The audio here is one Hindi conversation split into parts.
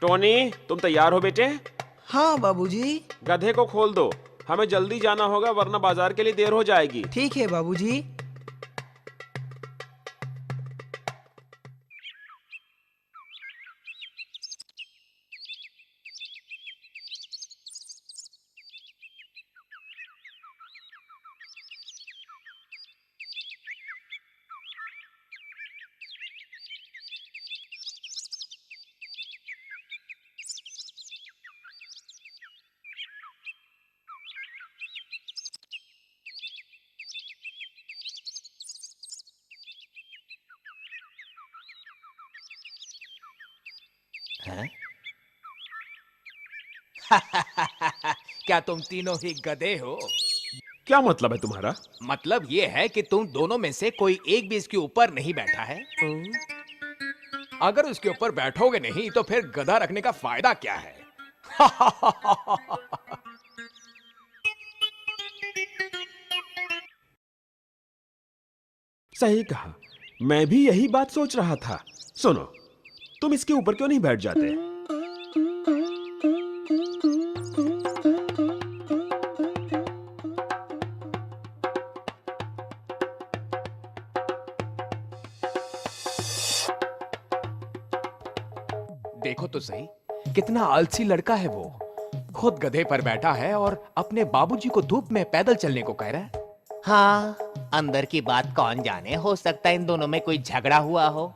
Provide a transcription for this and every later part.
टोनी, तुम तैयार हो बेटे? हाँ बाबूजी। गधे को खोल दो, हमें जल्दी जाना होगा वरना बाजार के लिए देर हो जाएगी। ठीक है बाबूजी। हैं? क्या तुम तीनों ही गधे हो? क्या मतलब है तुम्हारा? मतलब ये है कि तुम दोनों में से कोई एक भी इसके ऊपर नहीं बैठा है। अगर उसके ऊपर बैठोगे नहीं तो फिर गधा रखने का फायदा क्या है? सही कहा, मैं भी यही बात सोच रहा था। सुनो, तुम इसके ऊपर क्यों नहीं बैठ जाते? देखो तो सही, कितना आलसी लड़का है वो। खुद गधे पर बैठा है और अपने बाबूजी को धूप में पैदल चलने को कह रहा है। हाँ, अंदर की बात कौन जाने, हो सकता है इन दोनों में कोई झगड़ा हुआ हो।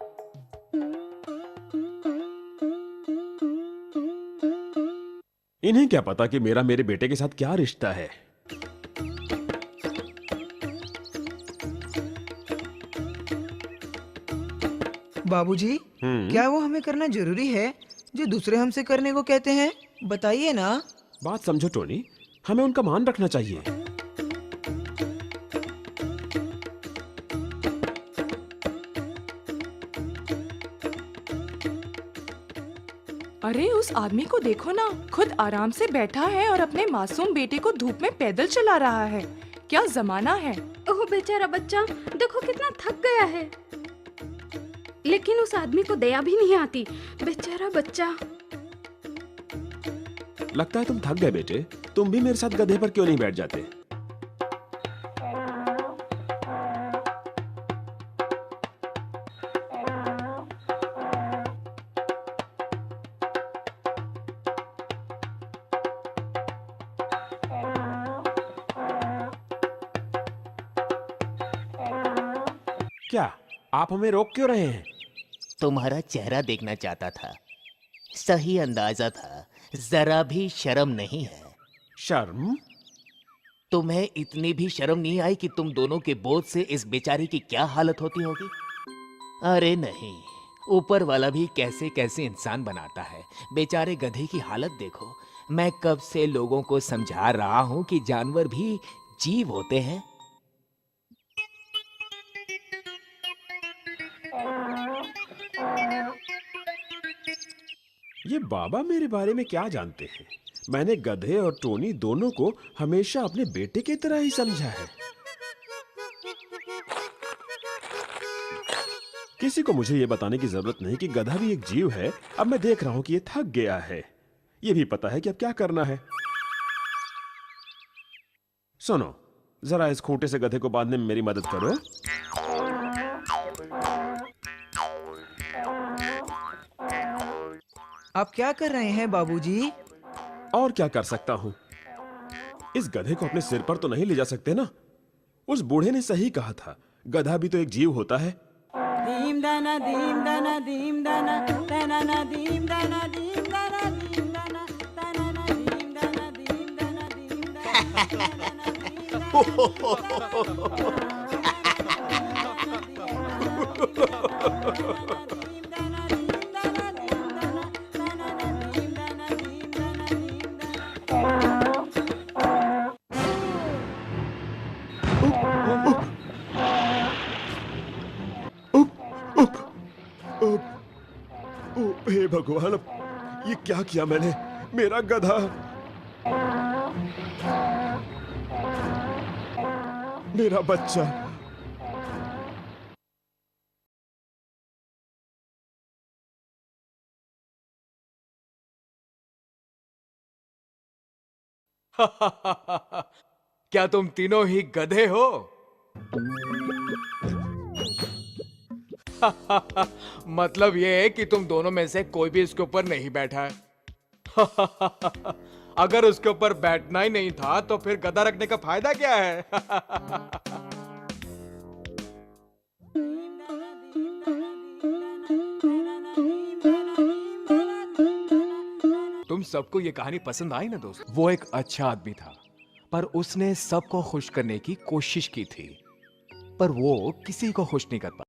इन्हें क्या पता कि मेरा मेरे बेटे के साथ क्या रिश्ता है। बाबूजी, क्या वो हमें करना जरूरी है जो दूसरे हमसे करने को कहते हैं? बताइए ना। बात समझो टोनी, हमें उनका मान रखना चाहिए। अरे उस आदमी को देखो ना, खुद आराम से बैठा है और अपने मासूम बेटे को धूप में पैदल चला रहा है। क्या जमाना है। ओह बेचारा बच्चा, देखो कितना थक गया है। लेकिन उस आदमी को दया भी नहीं आती। बेचारा बच्चा। लगता है तुम थक गए बेटे। तुम भी मेरे साथ गधे पर क्यों नहीं बैठ जाते? क्या आप हमें रोक क्यों रहे हैं? तुम्हारा चेहरा देखना चाहता था। सही अंदाजा था, जरा भी शर्म नहीं है। शर्म? तुम्हें इतनी भी शर्म नहीं आई कि तुम दोनों के बोझ से इस बेचारी की क्या हालत होती होगी? अरे नहीं, ऊपर वाला भी कैसे कैसे इंसान बनाता है। बेचारे गधे की हालत देखो। मैं कब से लोगों को समझा रहा हूं कि जानवर भी जीव होते हैं। ये बाबा मेरे बारे में क्या जानते हैं? मैंने गधे और टोनी दोनों को हमेशा अपने बेटे की तरह ही समझा है। किसी को मुझे ये बताने की जरूरत नहीं कि गधा भी एक जीव है। अब मैं देख रहा हूं कि ये थक गया है। ये भी पता है कि अब क्या करना है। सुनो, जरा इस खूंटे से गधे को बांधने में मेरी मदद करो। आप क्या कर रहे हैं बाबूजी? और क्या कर सकता हूं? इस गधे को अपने सिर पर तो नहीं ले जा सकते ना। उस बूढ़े ने सही कहा था, गधा भी तो एक जीव होता है। दीम दाना दीम दाना दीम दाना दाना ना दीम दाना दीम दाना दीम दाना दाना ना दीम दाना दीम दाना दीम हे भगवान, ये क्या किया मैंने? मेरा गधा, मेरा बच्चा। क्या तुम तीनों ही गधे हो? मतलब ये है कि तुम दोनों में से कोई भी इसके ऊपर नहीं बैठा है। अगर उसके ऊपर बैठना ही नहीं था तो फिर गधा रखने का फायदा क्या है? तुम सबको ये कहानी पसंद आई ना दोस्त? वो एक अच्छा आदमी था, पर उसने सबको खुश करने की कोशिश की थी, पर वो किसी को खुश नहीं कर पाया।